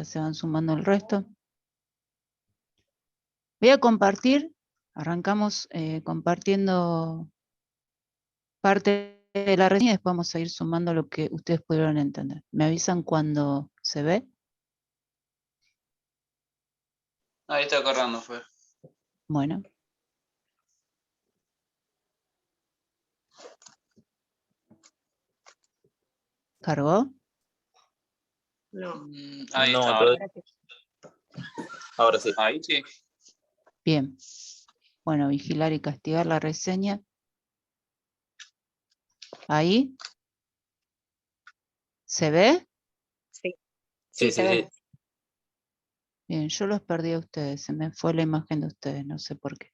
Ya se van sumando el resto. Voy a compartir, arrancamos compartiendo parte de la reseña y después vamos a ir sumando lo que ustedes pudieron entender. ¿Me avisan cuando se ve? Ahí está cargando, Fer. Bueno. ¿Cargó? No. Ahí No, está. ahora sí. Ahí sí. Bien. Bueno, vigilar y castigar la reseña. Ahí. ¿Se ve? Sí, Sí, se sí, ve. sí. Bien, yo los perdí a ustedes. Se me fue la imagen de ustedes, no sé por qué.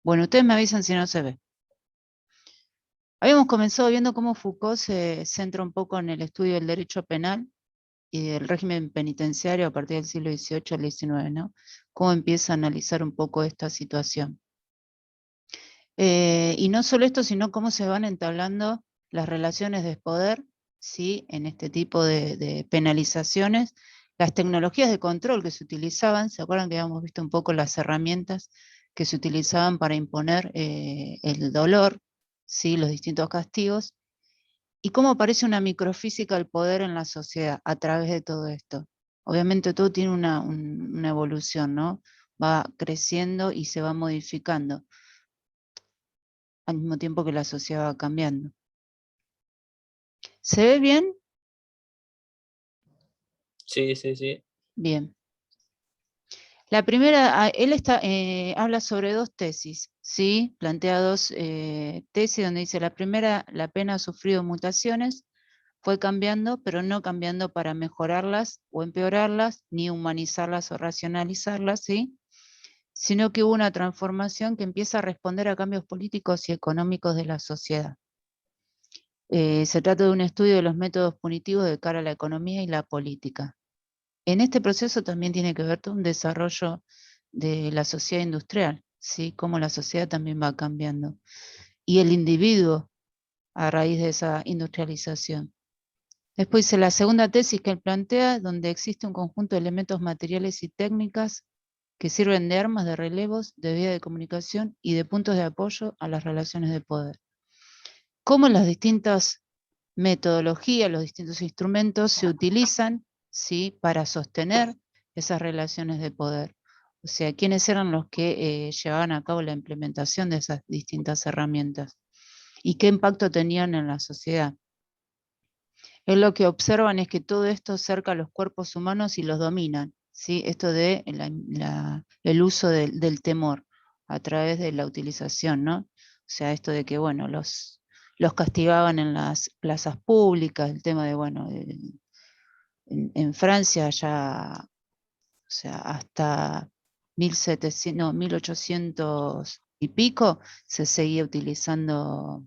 Bueno, ustedes me avisan si no se ve. Habíamos comenzado viendo cómo Foucault se centra un poco en el estudio del derecho penal y del régimen penitenciario a partir del siglo XVIII al XIX, ¿no? Cómo empieza a analizar un poco esta situación. Y no solo esto, sino cómo se van entablando las relaciones de poder, ¿sí? En este tipo de penalizaciones, las tecnologías de control que se utilizaban, ¿se acuerdan que habíamos visto un poco las herramientas que se utilizaban para imponer el dolor, ¿sí? Los distintos castigos? ¿Y cómo aparece una microfísica del poder en la sociedad a través de todo esto? Obviamente todo tiene una evolución, ¿no? Va creciendo y se va modificando al mismo tiempo que la sociedad va cambiando. ¿Se ve bien? Sí, sí, sí. Bien. La primera, él habla sobre dos tesis, ¿sí? Plantea dos tesis donde dice, la primera, la pena ha sufrido mutaciones, fue cambiando, pero no cambiando para mejorarlas o empeorarlas, ni humanizarlas o racionalizarlas, ¿sí? Sino que hubo una transformación que empieza a responder a cambios políticos y económicos de la sociedad. Se trata de un estudio de los métodos punitivos de cara a la economía y la política. En este proceso también tiene que ver todo un desarrollo de la sociedad industrial, ¿sí? Cómo la sociedad también va cambiando. Y el individuo a raíz de esa industrialización. Después dice la segunda tesis que él plantea, donde existe un conjunto de elementos materiales y técnicas que sirven de armas, de relevos, de vía de comunicación y de puntos de apoyo a las relaciones de poder. Cómo las distintas metodologías, los distintos instrumentos se utilizan, ¿sí? Para sostener esas relaciones de poder. O sea, quiénes eran los que llevaban a cabo la implementación de esas distintas herramientas y qué impacto tenían en la sociedad. Él lo que observan es que todo esto cerca a los cuerpos humanos y los dominan, ¿sí? Esto de el uso del temor a través de la utilización, ¿no? O sea, esto de que, bueno, los castigaban en las plazas públicas, el tema de, bueno, en Francia ya, o sea, hasta 1800 y pico se seguía utilizando,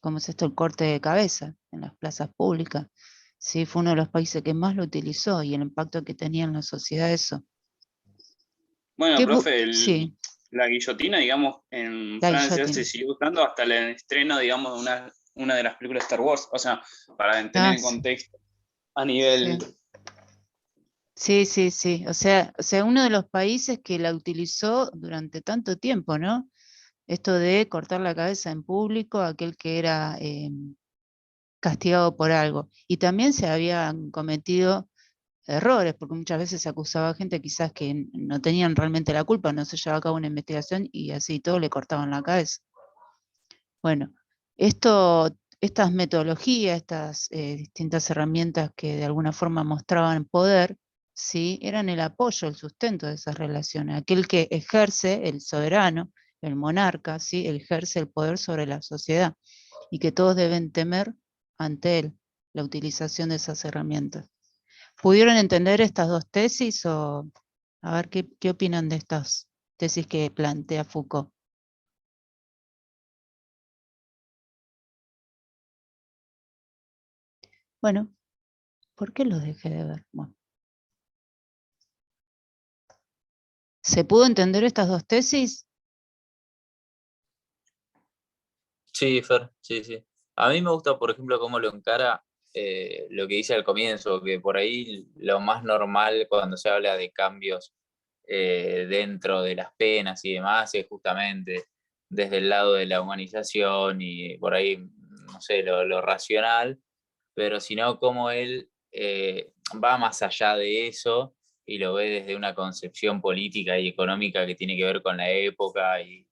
¿cómo es esto? El corte de cabeza en las plazas públicas. Sí, fue uno de los países que más lo utilizó y el impacto que tenía en la sociedad eso. Bueno, profe, sí, la guillotina, digamos, en la Francia se guillotina. sigue usando hasta el estreno, digamos, de una de las películas de Star Wars. O sea, para tener en Sí. contexto a nivel... Sí, sí, sí. O sea, uno de los países que la utilizó durante tanto tiempo, ¿no? Esto de cortar la cabeza en público a aquel que era castigado por algo. Y también se habían cometido errores, porque muchas veces se acusaba a gente quizás que no tenían realmente la culpa, no se llevaba a cabo una investigación y así todo le cortaban la cabeza. Bueno, estas metodologías, estas distintas herramientas que de alguna forma mostraban poder, ¿sí? Eran el apoyo, el sustento de esas relaciones. Aquel que ejerce, el soberano, el monarca, ¿sí? Ejerce el poder sobre la sociedad y que todos deben temer ante él la utilización de esas herramientas. ¿Pudieron entender estas dos tesis o a ver qué opinan de estas tesis que plantea Foucault? Bueno, ¿por qué los dejé de ver? Bueno. ¿Se pudo entender estas dos tesis? Sí, Fer, sí, sí. A mí me gusta, por ejemplo, cómo lo encara lo que dice al comienzo, que por ahí lo más normal cuando se habla de cambios dentro de las penas y demás es justamente desde el lado de la humanización y por ahí, no sé, lo racional, pero sino como él va más allá de eso y lo ve desde una concepción política y económica que tiene que ver con la época y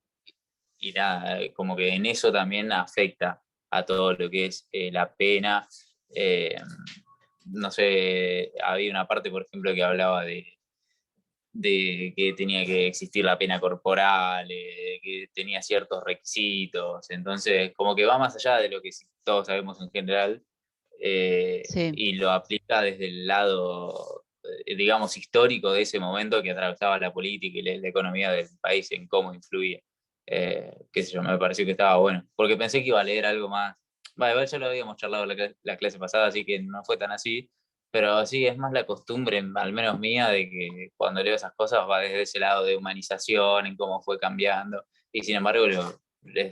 nada, como que en eso también afecta a todo lo que es la pena. Eh, no sé, había una parte, por ejemplo, que hablaba de que tenía que existir la pena corporal, que tenía ciertos requisitos, entonces como que va más allá de lo que todos sabemos en general, Sí. y lo aplica desde el lado, digamos, histórico de ese momento que atravesaba la política y la economía del país en cómo influía. Qué sé yo, me pareció que estaba bueno, porque pensé que iba a leer algo más. Bueno, igual ya lo habíamos charlado la clase pasada, así que no fue tan así, pero sí, es más la costumbre, al menos mía, de que cuando leo esas cosas va desde ese lado de humanización, en cómo fue cambiando, y sin embargo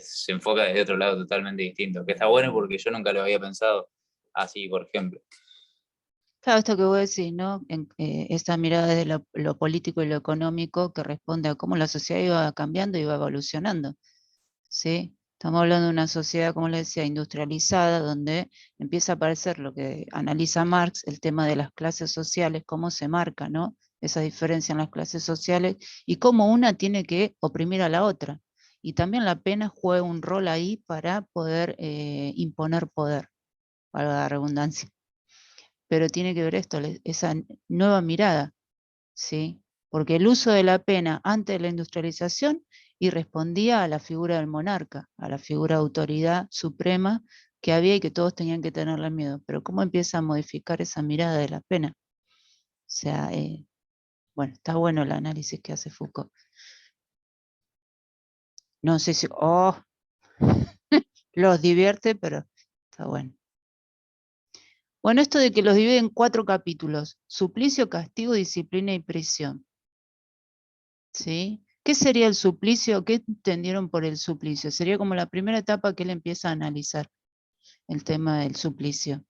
se enfoca desde otro lado totalmente distinto, que está bueno porque yo nunca lo había pensado así, por ejemplo. Claro, esto que vos decís, ¿no? Esta mirada desde lo político y lo económico que responde a cómo la sociedad iba cambiando y iba evolucionando, ¿sí? Estamos hablando de una sociedad, como les decía, industrializada, donde empieza a aparecer lo que analiza Marx, el tema de las clases sociales, cómo se marca, ¿no? Esa diferencia en las clases sociales y cómo una tiene que oprimir a la otra. Y también la pena juega un rol ahí para poder imponer poder, para la redundancia. Pero tiene que ver esto, esa nueva mirada, ¿sí? Porque el uso de la pena antes de la industrialización y respondía a la figura del monarca, a la figura de autoridad suprema que había y que todos tenían que tenerle miedo. Pero ¿cómo empieza a modificar esa mirada de la pena? O sea, bueno, está bueno el análisis que hace Foucault. No sé si, los divierte, pero está bueno. Bueno, esto de que los divide en 4 capítulos: suplicio, castigo, disciplina y prisión. ¿Sí? ¿Qué sería el suplicio? ¿Qué entendieron por el suplicio? Sería como la primera etapa que él empieza a analizar el tema del suplicio.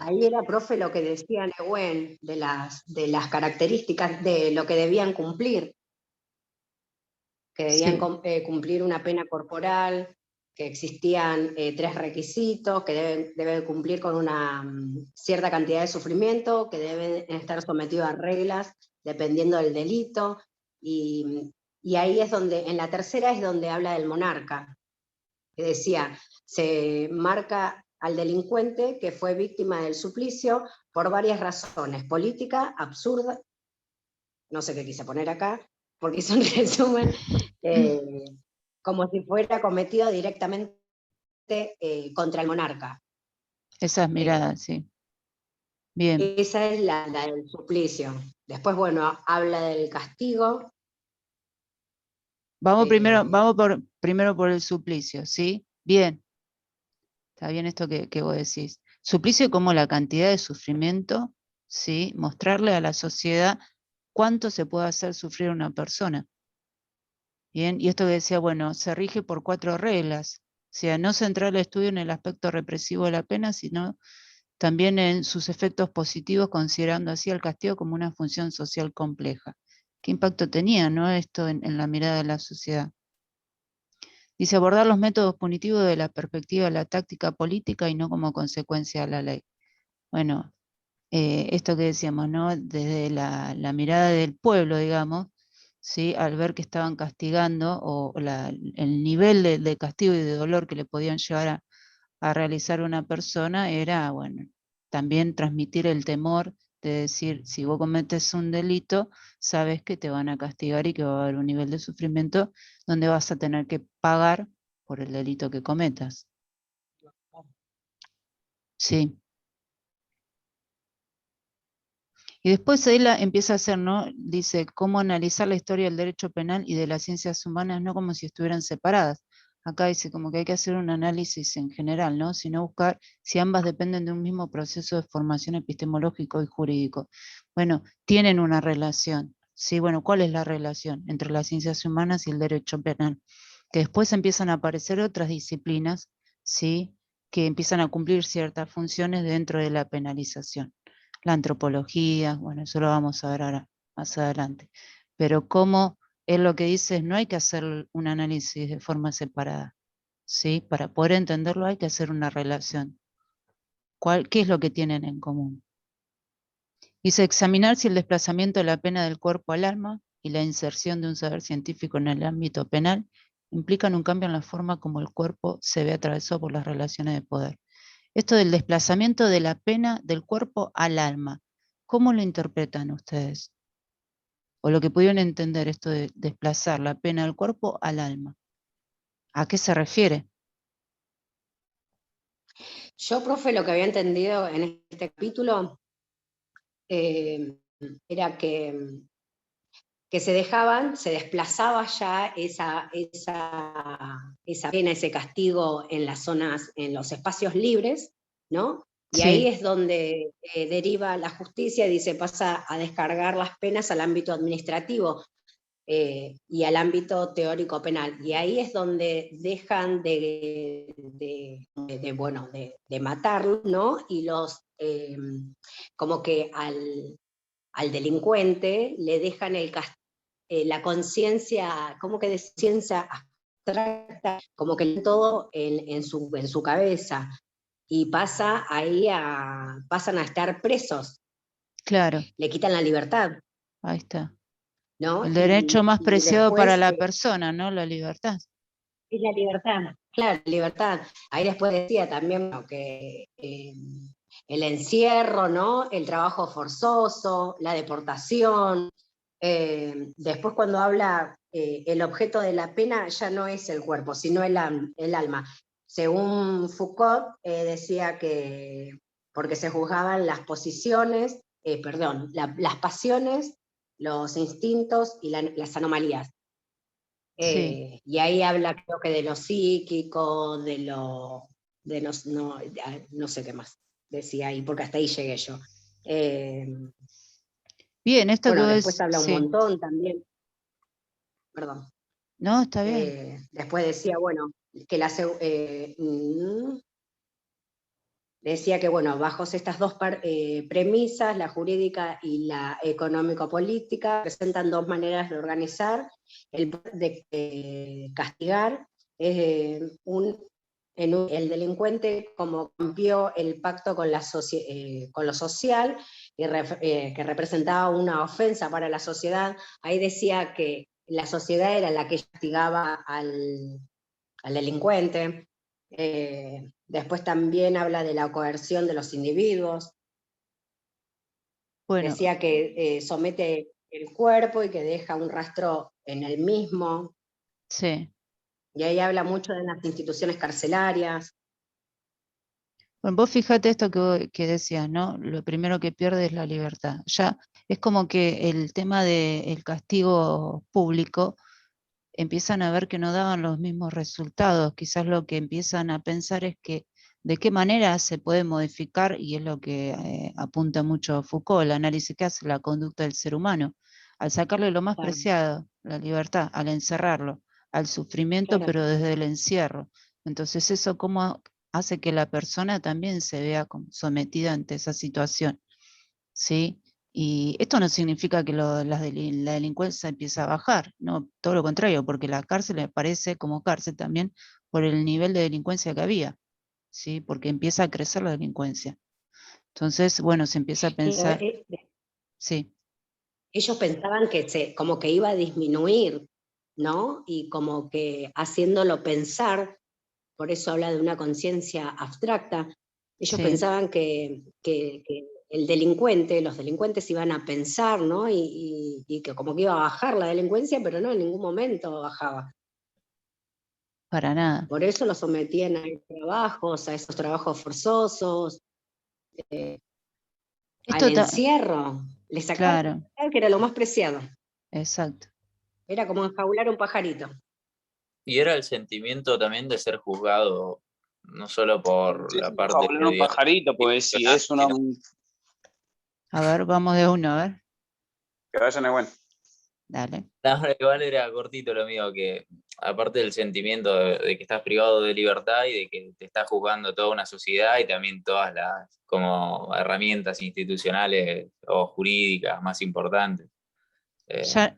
Ahí era, profe, lo que decía Nehuen de las características de lo que debían cumplir, que debían Sí, cumplir una pena corporal, que existían 3 requisitos, que deben cumplir con una cierta cantidad de sufrimiento, que deben estar sometidos a reglas dependiendo del delito, y ahí es donde, en la tercera es donde habla del monarca, que decía, se marca al delincuente que fue víctima del suplicio por varias razones: política, absurda, no sé qué quise poner acá, porque es un resumen, como si fuera cometido directamente contra el monarca. esas miradas, sí. Bien, Esa es la del suplicio. Después, bueno, habla del castigo. vamos primero por el suplicio, ¿sí? Bien, está bien esto que vos decís. Suplicio como la cantidad de sufrimiento, ¿sí? Mostrarle a la sociedad cuánto se puede hacer sufrir a una persona. Bien, y esto que decía, bueno, se rige por 4 reglas. O sea, no centrar el estudio en el aspecto represivo de la pena, sino también en sus efectos positivos, considerando así el castigo como una función social compleja. ¿Qué impacto tenía, no, esto en la mirada de la sociedad? Dice, abordar los métodos punitivos de la perspectiva de la táctica política y no como consecuencia de la ley. Bueno, esto que decíamos, ¿no? Desde la mirada del pueblo, digamos, ¿sí? Al ver que estaban castigando, o el nivel de castigo y de dolor que le podían llevar a realizar una persona, era, bueno, también transmitir el temor de decir, si vos cometes un delito, sabes que te van a castigar y que va a haber un nivel de sufrimiento donde vas a tener que pagar por el delito que cometas. Sí. Y después él empieza a hacer, ¿no? Dice, cómo analizar la historia del derecho penal y de las ciencias humanas, no como si estuvieran separadas. Acá dice como que hay que hacer un análisis en general, ¿no? Sino buscar si ambas dependen de un mismo proceso de formación epistemológico y jurídico. Bueno, tienen una relación. Sí, bueno, ¿cuál es la relación entre las ciencias humanas y el derecho penal? que después empiezan a aparecer otras disciplinas, ¿sí? Que empiezan a cumplir ciertas funciones dentro de la penalización. La antropología, bueno, eso lo vamos a ver ahora, más adelante. Pero como él lo que dice es no hay que hacer un análisis de forma separada, ¿sí? Para poder entenderlo hay que hacer una relación. ¿Qué es lo que tienen en común? Dice examinar si el desplazamiento de la pena del cuerpo al alma y la inserción de un saber científico en el ámbito penal implican un cambio en la forma como el cuerpo se ve atravesado por las relaciones de poder. Esto del desplazamiento de la pena del cuerpo al alma, ¿cómo lo interpretan ustedes? O lo que pudieron entender, esto de desplazar la pena del cuerpo al alma. ¿A qué se refiere? Yo, profe, lo que había entendido en este capítulo era que se desplazaba ya esa pena, ese castigo en las zonas, en los espacios libres, ¿no? Y Sí. ahí es donde deriva la justicia, dice, pasa a descargar las penas al ámbito administrativo y al ámbito teórico penal. Y ahí es donde dejan de matarlos, ¿no? Y los, como que al delincuente le dejan la conciencia, como que de ciencia abstracta, como que todo en su cabeza, y pasan a estar presos, Claro, le quitan la libertad, ahí está. ¿no? El derecho más Y preciado para después la persona, ¿no? La libertad. es la libertad, claro, libertad. Ahí después decía también que el encierro, ¿no? El trabajo forzoso, la deportación. Después cuando habla, el objeto de la pena ya no es el cuerpo, sino el alma. Según Foucault, decía que porque se juzgaban las posiciones, las pasiones, los instintos y las anomalías. Sí. Y ahí habla, creo que de lo psíquico, no sé qué más decía ahí, porque hasta ahí llegué yo. Bien, esto que Bueno, vos después habla un sí. montón también, perdón. No, está bien. Después decía, bueno, que decía que, bueno, bajo estas dos premisas, la jurídica y la económico-política, presentan dos maneras de organizar, de castigar. El delincuente, como cambió el pacto con lo social, que representaba una ofensa para la sociedad, ahí decía que la sociedad era la que castigaba al delincuente. Después también habla de la coerción de los individuos. Bueno, Decía que somete el cuerpo y que deja un rastro en el mismo. sí. Y ahí habla mucho de las instituciones carcelarias. Bueno, vos fíjate esto que decías, ¿no? Lo primero que pierde es la libertad. Ya es como que el tema del castigo público empiezan a ver que no daban los mismos resultados. Quizás lo que empiezan a pensar es que de qué manera se puede modificar, y es lo que apunta mucho Foucault, el análisis que hace la conducta del ser humano, al sacarle lo más Claro. preciado, la libertad, al encerrarlo, al sufrimiento, Claro. pero desde el encierro. Entonces eso cómo hace que la persona también se vea sometida ante esa situación, ¿sí? Y esto no significa que la delincuencia empiece a bajar, no, todo lo contrario, porque la cárcel me parece como cárcel también por el nivel de delincuencia que había, ¿sí? Porque empieza a crecer la delincuencia. Entonces, bueno, se empieza a pensar, sí. Ellos pensaban que como que iba a disminuir, ¿no? Y como que haciéndolo pensar, por eso habla de una conciencia abstracta. Ellos Sí. pensaban que los delincuentes iban a pensar, ¿no? Y que como que iba a bajar la delincuencia, pero no, en ningún momento bajaba. Para nada. Por eso los sometían a esos trabajos forzosos, al encierro. Les sacaban, claro, que era lo más preciado. exacto. Era como enjaular un pajarito. Y era el sentimiento también de ser juzgado, no solo por la parte Hablar un pajarito, pues si es una... A ver, vamos de uno, a ver. Que vayan a bueno. Dale. No, igual era cortito lo mío, que aparte del sentimiento de que estás privado de libertad y de que te está juzgando toda una sociedad y también todas las como herramientas institucionales o jurídicas más importantes.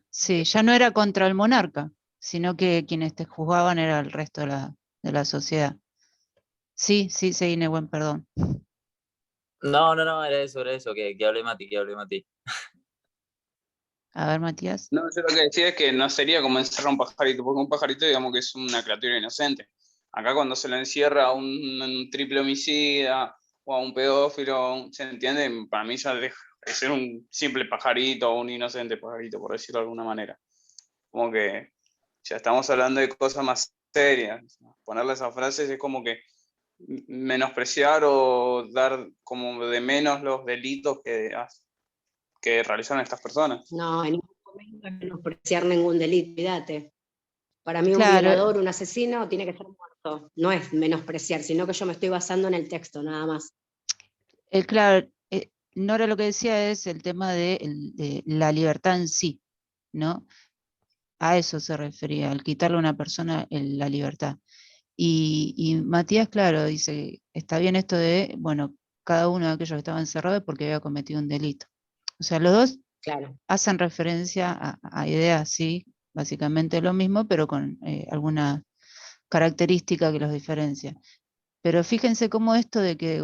Sí, ya no era contra el monarca, sino que quienes te juzgaban era el resto de la sociedad. Sí, Nehuen, perdón. No, era eso, que hable Mati, A ver, Matías. No, yo lo que decía es que no sería como encerrar a un pajarito, porque un pajarito digamos que es una criatura inocente. Acá cuando se lo encierra a un triple homicida o a un pedófilo, ¿se entiende? Para mí ya deja de ser un simple pajarito o un inocente pajarito, por decirlo de alguna manera. Como que ya estamos hablando de cosas más serias. Ponerle esas frases es como que menospreciar o dar como de menos los delitos que realizaron estas personas. No, en ningún momento es menospreciar ningún delito, cuídate. Para mí un Claro, violador, un asesino, tiene que ser muerto. No es menospreciar, sino que yo me estoy basando en el texto, nada más. claro, Nora lo que decía es el tema de la libertad en sí, ¿no? A eso se refería, al quitarle a una persona la libertad. Y Matías, claro, dice, está bien esto de, bueno, cada uno de aquellos que estaba encerrado es porque había cometido un delito. O sea, los dos Claro. hacen referencia a ideas, sí, básicamente lo mismo, pero con alguna característica que los diferencia. Pero fíjense cómo esto de que,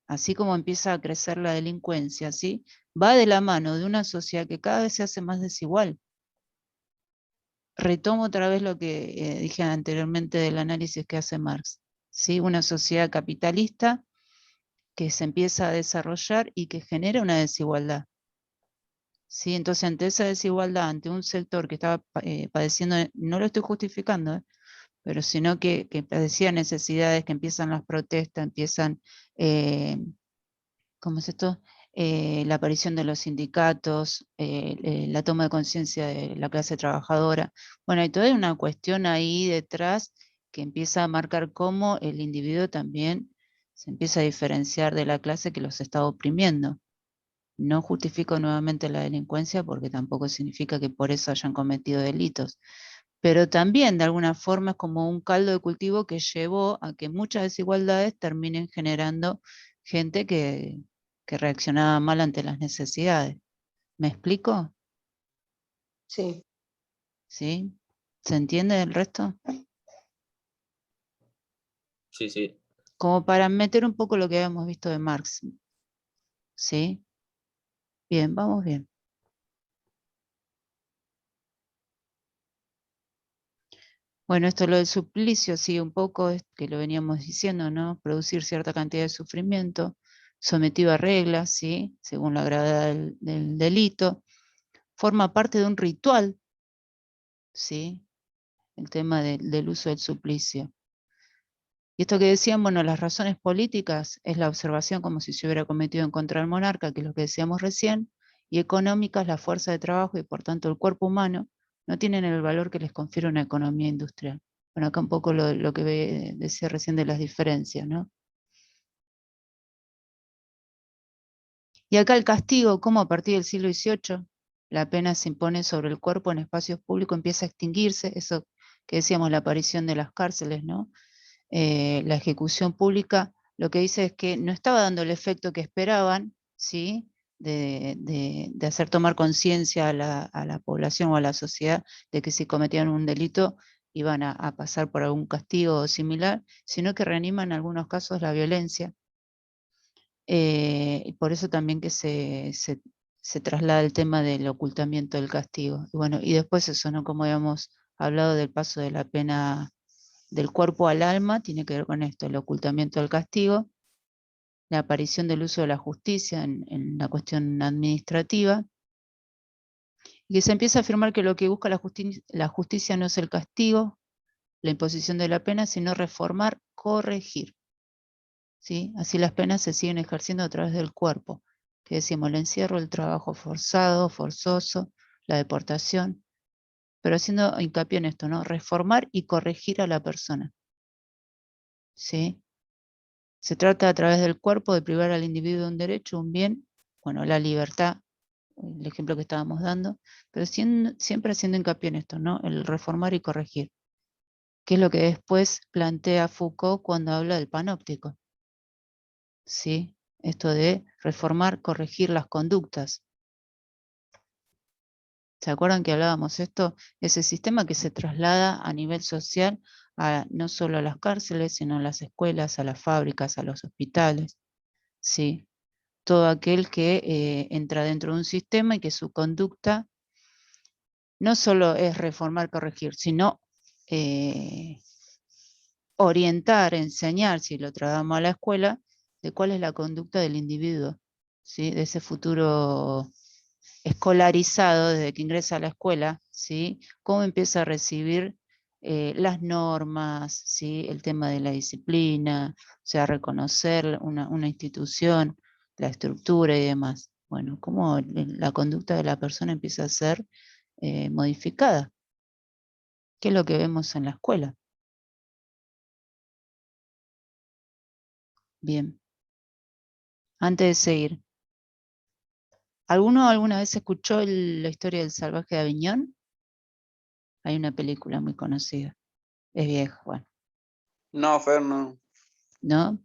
así como empieza a crecer la delincuencia, ¿sí? Va de la mano de una sociedad que cada vez se hace más desigual. Retomo otra vez lo que dije anteriormente del análisis que hace Marx, ¿sí? Una sociedad capitalista que se empieza a desarrollar y que genera una desigualdad. ¿Sí? Entonces, ante esa desigualdad, ante un sector que estaba padeciendo, no lo estoy justificando, pero sino que padecía necesidades, que empiezan las protestas, empiezan, ¿cómo es esto? La aparición de los sindicatos, la toma de conciencia de la clase trabajadora. Bueno, hay toda una cuestión ahí detrás que empieza a marcar cómo el individuo también se empieza a diferenciar de la clase que los está oprimiendo. No justifico nuevamente la delincuencia porque tampoco significa que por eso hayan cometido delitos, pero también de alguna forma es como un caldo de cultivo que llevó a que muchas desigualdades terminen generando gente que reaccionaba mal ante las necesidades. ¿Me explico? Sí. ¿Sí? ¿Se entiende el resto? Sí. Como para meter un poco lo que habíamos visto de Marx. ¿Sí? Bien, vamos bien. Bueno, esto lo del suplicio, sí, un poco es que lo veníamos diciendo, ¿no? Producir cierta cantidad de sufrimiento, sometido a reglas, ¿sí? Según la gravedad del delito. Forma parte de un ritual, ¿sí? El tema del uso del suplicio. Y esto que decían, bueno, las razones políticas es la observación como si se hubiera cometido en contra del monarca, que es lo que decíamos recién, y económicas, la fuerza de trabajo y por tanto el cuerpo humano no tienen el valor que les confiere una economía industrial. Bueno, acá un poco lo que decía recién de las diferencias, ¿no? Y acá el castigo, como a partir del siglo XVIII la pena se impone sobre el cuerpo en espacios públicos, empieza a extinguirse, eso que decíamos, la aparición de las cárceles, ¿no? La ejecución pública, lo que dice es que no estaba dando el efecto que esperaban, ¿sí? De hacer tomar conciencia a la población o a la sociedad de que si cometían un delito iban a pasar por algún castigo similar, sino que reaniman en algunos casos la violencia. Y por eso también que se traslada el tema del ocultamiento del castigo. Y bueno, y después eso, ¿no? Como habíamos hablado del paso de la pena del cuerpo al alma, tiene que ver con esto, el ocultamiento del castigo, la aparición del uso de la justicia en la cuestión administrativa, y que se empieza a afirmar que lo que busca la justicia no es el castigo, la imposición de la pena, sino reformar, corregir. ¿Sí? Así las penas se siguen ejerciendo a través del cuerpo, que decimos, el encierro, el trabajo forzado, forzoso, la deportación, pero haciendo hincapié en esto, ¿no? Reformar y corregir a la persona. ¿Sí? Se trata a través del cuerpo de privar al individuo de un derecho, un bien, bueno, la libertad, el ejemplo que estábamos dando, pero siempre haciendo hincapié en esto, ¿no? El reformar y corregir, que es lo que después plantea Foucault cuando habla del panóptico. ¿Sí? Esto de reformar, corregir las conductas. ¿Se acuerdan que hablábamos esto? Ese sistema que se traslada a nivel social, no solo a las cárceles, sino a las escuelas, a las fábricas, a los hospitales. ¿Sí? Todo aquel que entra dentro de un sistema y que su conducta no solo es reformar, corregir, sino orientar, enseñar, si lo trasladamos a la escuela, de cuál es la conducta del individuo, ¿sí? De ese futuro escolarizado desde que ingresa a la escuela, ¿sí? Cómo empieza a recibir las normas, ¿sí? El tema de la disciplina, o sea, reconocer una institución, la estructura y demás. Bueno, cómo la conducta de la persona empieza a ser modificada. ¿Qué es lo que vemos en la escuela? Bien. Antes de seguir, ¿alguno alguna vez escuchó la historia del salvaje de Aviñón? Hay una película muy conocida. Es vieja, bueno. No, Fer, no. ¿No?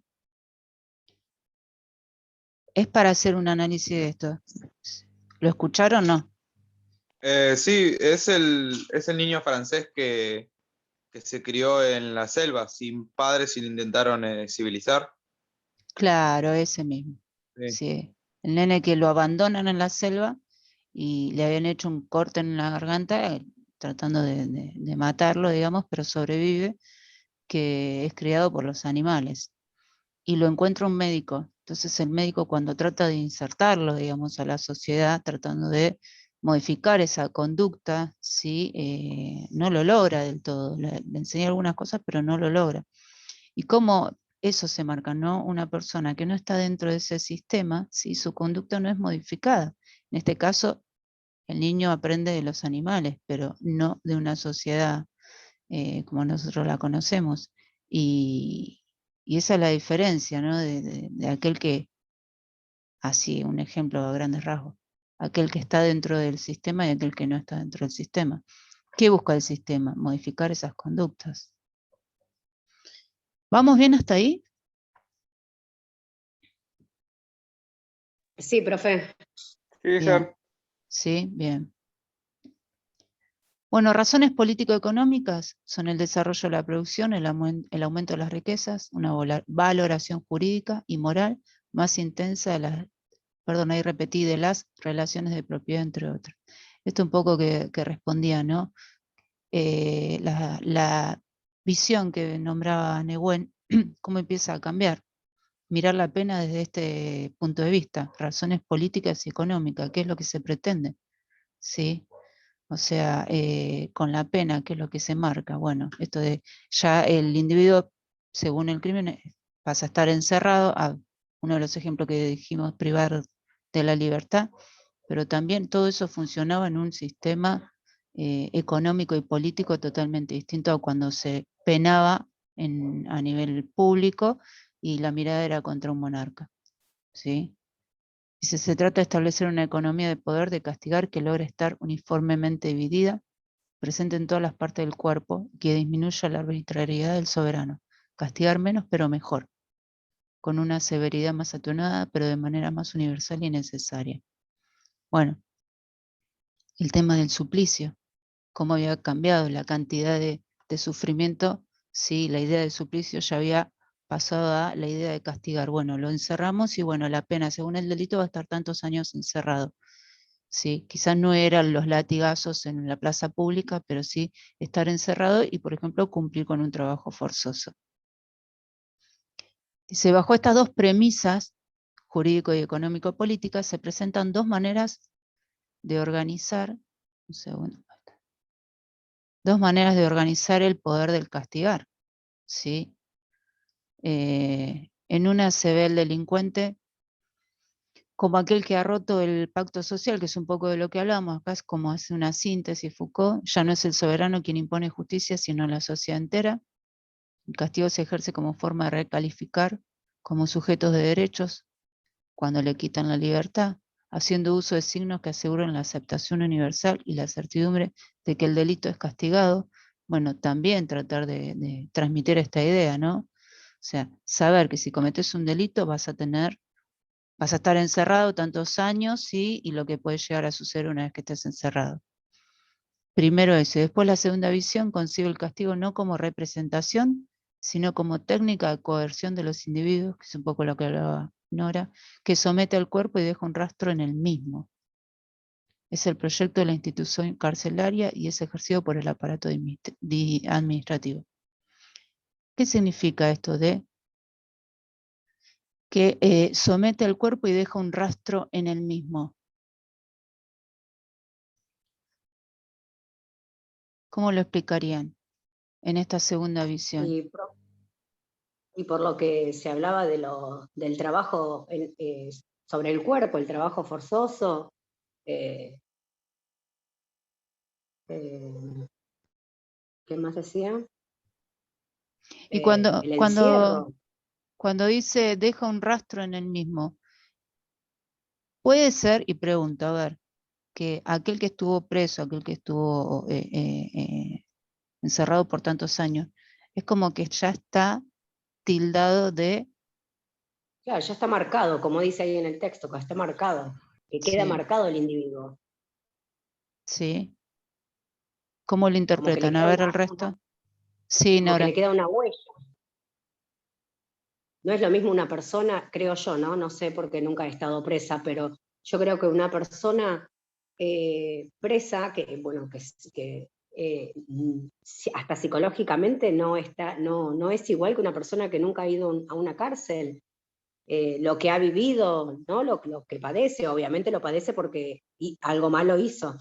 Es para hacer un análisis de esto. ¿Lo escucharon o no? Sí, es el niño francés que se crió en la selva, sin padres y lo intentaron civilizar. Claro, ese mismo. Sí. Sí. El nene que lo abandonan en la selva y le habían hecho un corte en la garganta, tratando de matarlo, digamos, pero sobrevive, que es criado por los animales. Y lo encuentra un médico. Entonces el médico, cuando trata de insertarlo, digamos, a la sociedad, tratando de modificar esa conducta, ¿sí? No lo logra del todo. Le enseña algunas cosas, pero no lo logra. Y cómo eso se marca, ¿no? Una persona que no está dentro de ese sistema, ¿sí? Su conducta no es modificada. En este caso, el niño aprende de los animales, pero no de una sociedad como nosotros la conocemos. Y esa es la diferencia, ¿no? De aquel que, así, un ejemplo a grandes rasgos, aquel que está dentro del sistema y aquel que no está dentro del sistema. ¿Qué busca el sistema? Modificar esas conductas. ¿Vamos bien hasta ahí? Sí, profe. Sí, Bien. Fer. Sí, bien. Bueno, razones político-económicas son el desarrollo de la producción, el aumento de las riquezas, una valoración jurídica y moral más intensa de las, ahí repetí, de las relaciones de propiedad, entre otras. Esto un poco que respondía, ¿no? La visión que nombraba Nehuen, cómo empieza a cambiar. Mirar la pena desde este punto de vista, razones políticas y económicas, ¿qué es lo que se pretende? ¿Sí? O sea, con la pena, ¿qué es lo que se marca? Bueno, esto de ya el individuo, según el crimen, pasa a estar encerrado, uno de los ejemplos que dijimos, privar de la libertad, pero también todo eso funcionaba en un sistema económico y político totalmente distinto a cuando se penaba a nivel público y la mirada era contra un monarca, ¿sí? Dice, se trata de establecer una economía de poder, de castigar, que logre estar uniformemente dividida, presente en todas las partes del cuerpo, que disminuya la arbitrariedad del soberano. Castigar menos, pero mejor, con una severidad más atenuada, pero de manera más universal y necesaria. Bueno, el tema del suplicio, cómo había cambiado la cantidad de sufrimiento, sí, la idea del suplicio ya había pasado a la idea de castigar. Bueno, lo encerramos y bueno, la pena según el delito va a estar tantos años encerrado. Sí, quizás no eran los latigazos en la plaza pública, pero sí estar encerrado y, por ejemplo, cumplir con un trabajo forzoso. Dice, bajo estas dos premisas, jurídico y económico-políticas, se presentan dos maneras de organizar, un segundo, dos maneras de organizar el poder del castigar, ¿sí? En una se ve el delincuente como aquel que ha roto el pacto social, que es un poco de lo que hablamos, acá es como hace una síntesis Foucault, ya no es el soberano quien impone justicia, sino la sociedad entera. El castigo se ejerce como forma de recalificar como sujetos de derechos cuando le quitan la libertad, haciendo uso de signos que aseguran la aceptación universal y la certidumbre de que el delito es castigado. Bueno, también tratar de transmitir esta idea, ¿no? O sea, saber que si cometes un delito vas a estar encerrado tantos años, ¿sí? Y lo que puede llegar a suceder una vez que estés encerrado. Primero eso, y después la segunda visión concibe el castigo no como representación, sino como técnica de coerción de los individuos, que es un poco lo que hablaba Nora, que somete al cuerpo y deja un rastro en el mismo. Es el proyecto de la institución carcelaria y es ejercido por el aparato administrativo. ¿Qué significa esto de que somete al cuerpo y deja un rastro en el mismo? ¿Cómo lo explicarían en esta segunda visión? Y por lo que se hablaba del trabajo sobre el cuerpo, el trabajo forzoso, ¿qué más decía? Y cuando, El cuando, encierro. cuando dice deja un rastro en el mismo, puede ser, y pregunto, a ver, que aquel que estuvo preso, aquel que estuvo encerrado por tantos años, es como que ya está tildado de... Claro, ya está marcado, como dice ahí en el texto, que está marcado, que queda Sí, marcado el individuo. sí. ¿Cómo lo Como que le interpretan? A queda ver el resto. Sí, como que Nora. le queda una huella. No es lo mismo una persona, creo yo, ¿no? No sé porque nunca he estado presa, pero yo creo que una persona presa, que bueno, que hasta psicológicamente no es igual que una persona que nunca ha ido a una cárcel. Lo que ha vivido, ¿no? Lo que padece, obviamente lo padece porque algo malo hizo,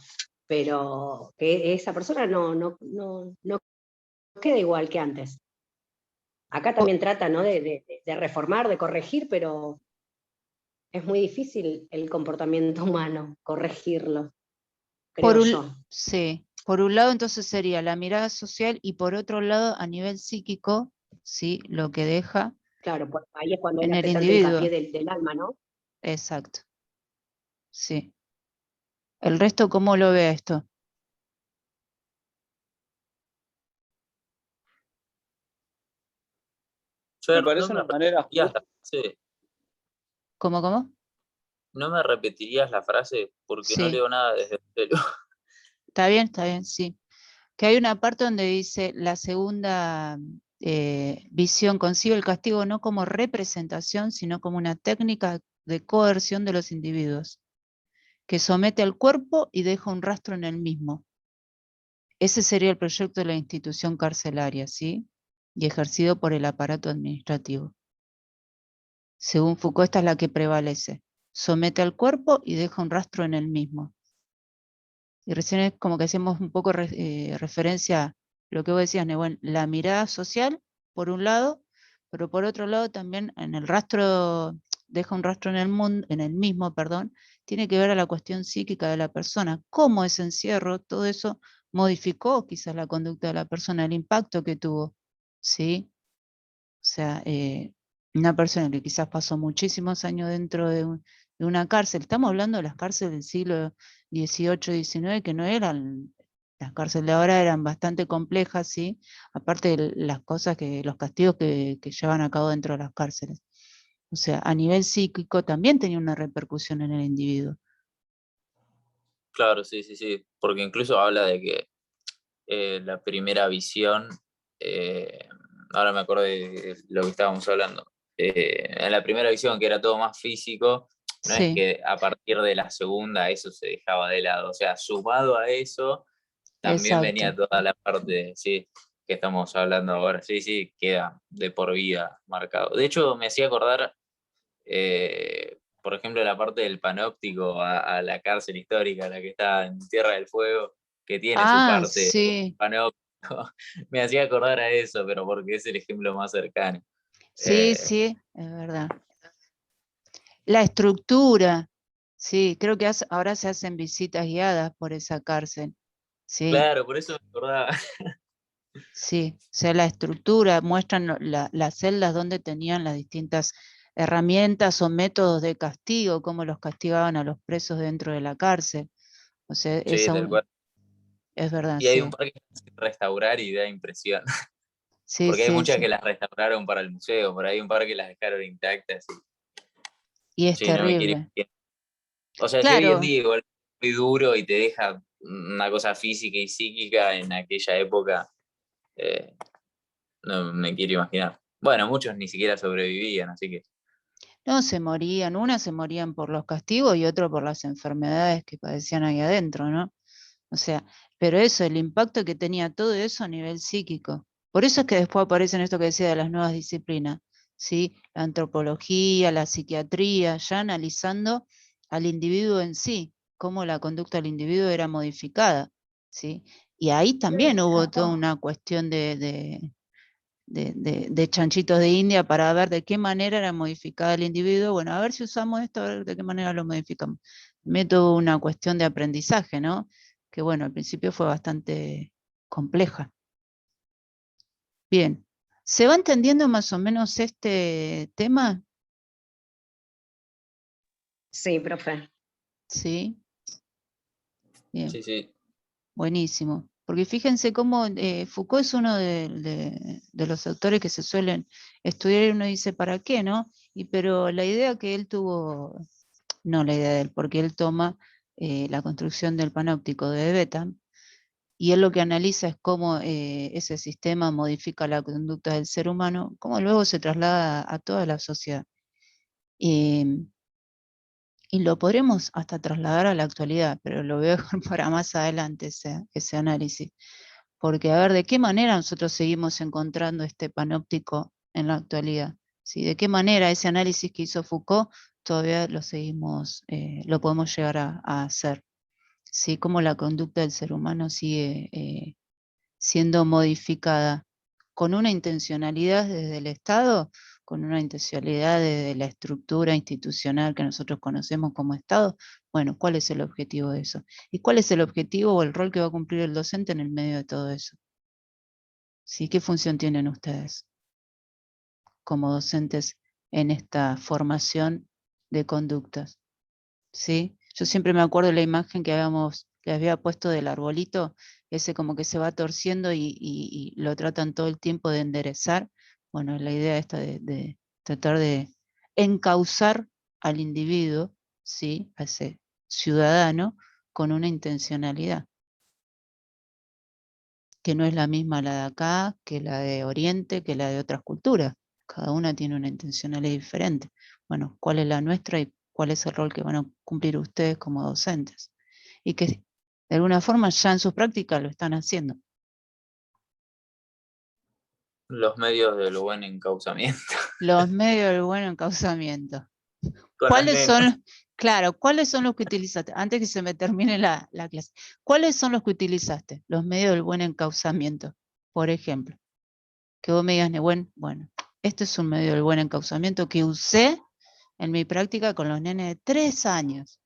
pero que esa persona no queda igual que antes. Acá también trata, ¿no? de reformar, de corregir, pero es muy difícil el comportamiento humano, corregirlo, creo yo. Sí, por un lado entonces sería la mirada social y por otro lado a nivel psíquico, sí, lo que deja Claro, ahí es cuando él en el hace tanto hincapié individuo. del alma, ¿no? Exacto, sí. ¿El resto cómo lo ve esto? Me Fer, parece una manera repetirías justa. la frase? ¿Cómo? ¿No me repetirías la frase? Porque no Sí, leo nada desde el celu. está bien, sí. Que hay una parte donde dice la segunda visión concibe el castigo no como representación, sino como una técnica de coerción de los individuos, que somete al cuerpo y deja un rastro en el mismo. Ese sería el proyecto de la institución carcelaria, ¿sí? Y ejercido por el aparato administrativo. Según Foucault, esta es la que prevalece. Somete al cuerpo y deja un rastro en el mismo. Y recién es como que hacemos un poco referencia a lo que vos decías, Nehuen, la mirada social, por un lado, pero por otro lado también en el rastro, deja un rastro en el mundo, en el mismo, perdón, tiene que ver a la cuestión psíquica de la persona. Cómo ese encierro, todo eso modificó quizás la conducta de la persona, el impacto que tuvo, ¿sí? O sea, una persona que quizás pasó muchísimos años dentro de una cárcel, estamos hablando de las cárceles del siglo XVIII, XIX, que no eran, las cárceles de ahora eran bastante complejas, ¿sí? Aparte de las cosas los castigos que llevan a cabo dentro de las cárceles. O sea, a nivel psíquico también tenía una repercusión en el individuo. Claro, sí, sí, sí. Porque incluso habla de que la primera visión, eh, ahora me acuerdo de lo que estábamos hablando, en la primera visión que era todo más físico, no es Sí, que a partir de la segunda eso se dejaba de lado, o sea, sumado a eso, también venía exacto. toda la parte, sí, que estamos hablando ahora, sí, sí, queda de por vida marcado. De hecho, me hacía acordar, por ejemplo, la parte del panóptico a la cárcel histórica, la que está en Tierra del Fuego, que tiene su Ah, parte sí, panóptico. Me hacía acordar a eso, pero porque es el ejemplo más cercano. sí, Eh, sí, es verdad. La estructura, sí, creo que ahora se hacen visitas guiadas por esa cárcel. Sí, claro, por eso me acordaba. sí. O sea, la estructura, muestran las celdas donde tenían las distintas herramientas o métodos de castigo, cómo los castigaban a los presos dentro de la cárcel. O sea, Sí, tal cual. es verdad, Y hay sí. un par que restaurar y da impresión. Sí, Porque hay sí, muchas sí. que las restauraron para el museo, por ahí hay un par que las dejaron intactas. Y es Sí, no me quiero terrible. imaginar. O sea, si hoy en Claro, día igual es muy duro y te deja una cosa física y psíquica en aquella época, eh, no me quiero imaginar. Bueno, muchos ni siquiera sobrevivían, así que no se morían, unas se morían por los castigos y otros por las enfermedades que padecían ahí adentro, ¿no? O sea, pero eso, el impacto que tenía todo eso a nivel psíquico. Por eso es que después aparecen esto que decía de las nuevas disciplinas, ¿sí? La antropología, la psiquiatría, ya analizando al individuo en sí, cómo la conducta del individuo era modificada, ¿sí? Y ahí también hubo toda una cuestión de chanchitos de India para ver de qué manera era modificada el individuo. Bueno, a ver si usamos esto, a ver de qué manera lo modificamos. Método, una cuestión de aprendizaje, ¿no? Que bueno, al principio fue bastante compleja. Bien, ¿se va entendiendo más o menos este tema? Sí, profe. Sí. Bien, sí. buenísimo. Porque fíjense cómo Foucault es uno de los autores que se suelen estudiar y uno dice, ¿para qué, no? Pero la idea que él tuvo, no la idea de él, porque él toma la construcción del panóptico de Bentham, y él lo que analiza es cómo ese sistema modifica la conducta del ser humano, cómo luego se traslada a toda la sociedad. Y lo podremos hasta trasladar a la actualidad, pero lo veo para más adelante ese análisis. Porque a ver, ¿de qué manera nosotros seguimos encontrando este panóptico en la actualidad? ¿Sí? ¿De qué manera ese análisis que hizo Foucault todavía lo seguimos, lo podemos llegar a hacer? ¿Sí? Cómo la conducta del ser humano sigue siendo modificada con una intencionalidad desde el Estado, con una intencionalidad desde la estructura institucional que nosotros conocemos como Estado. Bueno, ¿cuál es el objetivo de eso? ¿Y cuál es el objetivo o el rol que va a cumplir el docente en el medio de todo eso? ¿Sí? ¿Qué función tienen ustedes como docentes en esta formación de conductas? ¿Sí? Yo siempre me acuerdo de la imagen que les había puesto del arbolito, ese como que se va torciendo y lo tratan todo el tiempo de enderezar. Bueno, la idea esta de tratar de encauzar al individuo, ¿sí? A ese ciudadano, con una intencionalidad, que no es la misma la de acá, que la de Oriente, que la de otras culturas. Cada una tiene una intencionalidad diferente. Bueno, ¿cuál es la nuestra y cuál es el rol que van a cumplir ustedes como docentes? Y que de alguna forma ya en sus prácticas lo están haciendo. Los medios del buen encauzamiento. Los medios del buen encauzamiento. Con las ¿Cuáles nenas. son, claro, cuáles son los que utilizaste? Antes que se me termine la clase. ¿Cuáles son los que utilizaste? Los medios del buen encauzamiento. Por ejemplo, que vos me digas, bueno, este es un medio del buen encauzamiento que usé en mi práctica con los nenes de 3 años.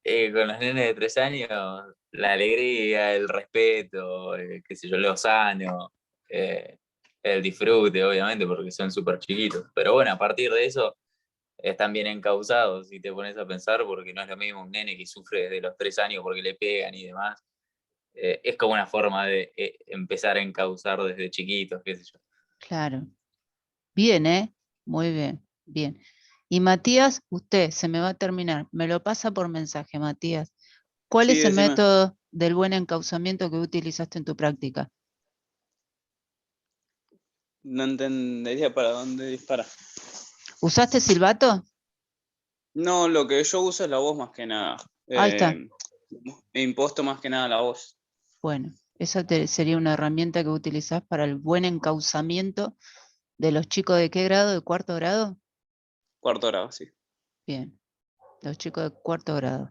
Con los nenes de 3 años, la alegría, el respeto, qué sé yo, lo sano, el disfrute, obviamente, porque son súper chiquitos. Pero bueno, a partir de eso están bien encausados, si te pones a pensar, porque no es lo mismo un nene que sufre desde los 3 años porque le pegan y demás. Es como una forma de empezar a encauzar desde chiquitos, qué sé yo. Claro. Bien, ¿eh? Muy bien, bien. Y Matías, usted se me va a terminar. Me lo pasa por mensaje, Matías. ¿Cuál Sí, es el decime. método del buen encauzamiento que utilizaste en tu práctica? No entendería para dónde dispara. ¿Usaste silbato? No, lo que yo uso es la voz más que nada. Ahí está. Me imposto más que nada la voz. Bueno, esa sería una herramienta que utilizás para el buen encauzamiento de los chicos de qué grado, de 4.º grado. Cuarto grado, sí. Bien, los chicos de 4.º grado.